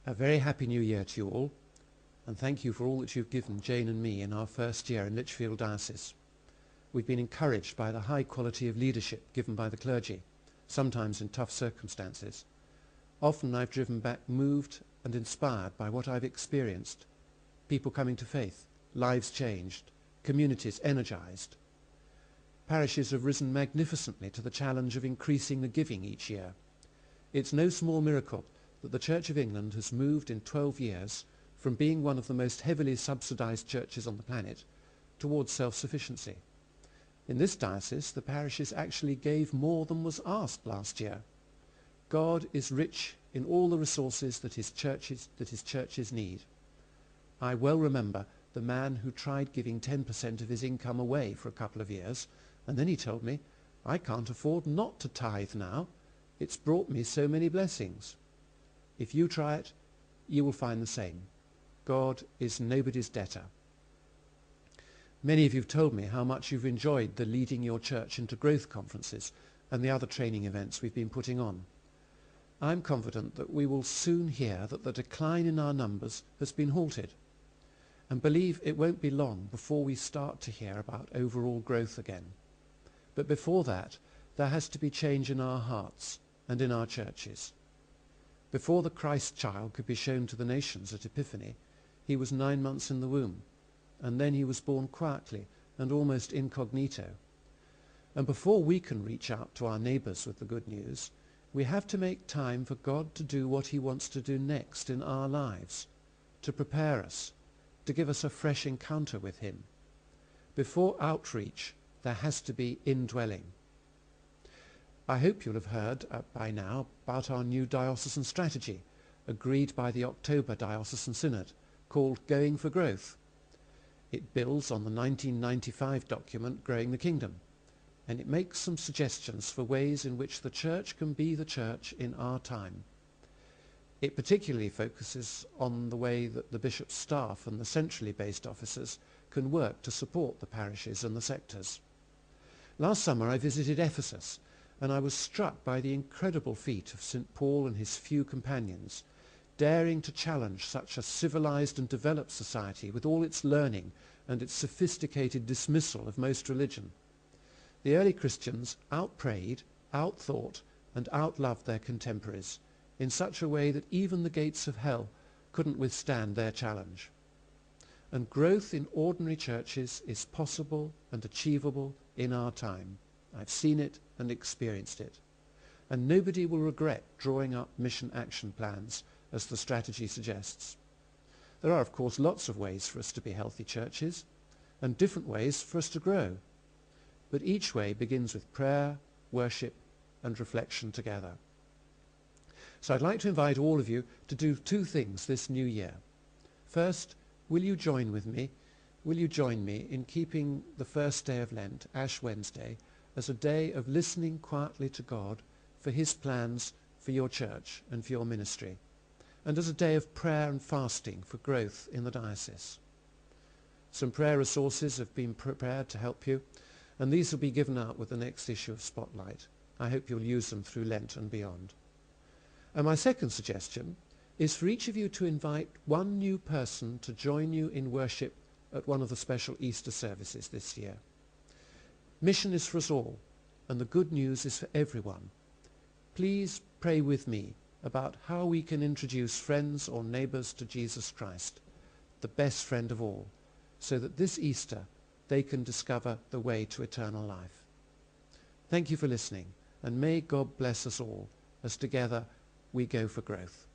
A very happy new year to you all, and thank you for all that you've given Jane and me in our first year in Lichfield diocese. We've been encouraged by the high quality of leadership given by the clergy, sometimes in tough circumstances. Often I've driven back moved and inspired by what I've experienced. People coming to faith, lives changed, communities energized. Parishes have risen magnificently to the challenge of increasing the giving each year. It's no small miracle that the Church of England has moved in 12 years from being one of the most heavily subsidised churches on the planet towards self-sufficiency. In this diocese, the parishes actually gave more than was asked last year. God is rich in all the resources that his churches need. I well remember the man who tried giving 10% of his income away for a couple of years, and then he told me, "I can't afford not to tithe now. It's brought me so many blessings." If you try it, you will find the same. God is nobody's debtor. Many of you have told me how much you've enjoyed the Leading Your Church into Growth conferences and the other training events we've been putting on. I'm confident that we will soon hear that the decline in our numbers has been halted, and believe it won't be long before we start to hear about overall growth again. But before that, there has to be change in our hearts and in our churches. Before the Christ child could be shown to the nations at Epiphany, he was 9 months in the womb, and then he was born quietly and almost incognito. And before we can reach out to our neighbours with the good news, we have to make time for God to do what he wants to do next in our lives, to prepare us, to give us a fresh encounter with him. Before outreach, there has to be indwelling. I hope you'll have heard by now about our new diocesan strategy, agreed by the October Diocesan Synod, called Going for Growth. It builds on the 1995 document Growing the Kingdom, and it makes some suggestions for ways in which the Church can be the Church in our time. It particularly focuses on the way that the bishop's staff and the centrally based officers can work to support the parishes and the sectors. Last summer I visited Ephesus, and I was struck by the incredible feat of St. Paul and his few companions, daring to challenge such a civilized and developed society with all its learning and its sophisticated dismissal of most religion. The early Christians outprayed, outthought, and outloved their contemporaries in such a way that even the gates of hell couldn't withstand their challenge. And growth in ordinary churches is possible and achievable in our time. I've seen it and experienced it. And nobody will regret drawing up mission action plans, as the strategy suggests. There are, of course, lots of ways for us to be healthy churches, and different ways for us to grow. But each way begins with prayer, worship, and reflection together. So I'd like to invite all of you to do two things this new year. First, will you join me in keeping the first day of Lent, Ash Wednesday, as a day of listening quietly to God for his plans for your church and for your ministry, and as a day of prayer and fasting for growth in the diocese. Some prayer resources have been prepared to help you, and these will be given out with the next issue of Spotlight. I hope you'll use them through Lent and beyond. And my second suggestion is for each of you to invite one new person to join you in worship at one of the special Easter services this year. Mission is for us all, and the good news is for everyone. Please pray with me about how we can introduce friends or neighbours to Jesus Christ, the best friend of all, so that this Easter they can discover the way to eternal life. Thank you for listening, and may God bless us all as together we go for growth.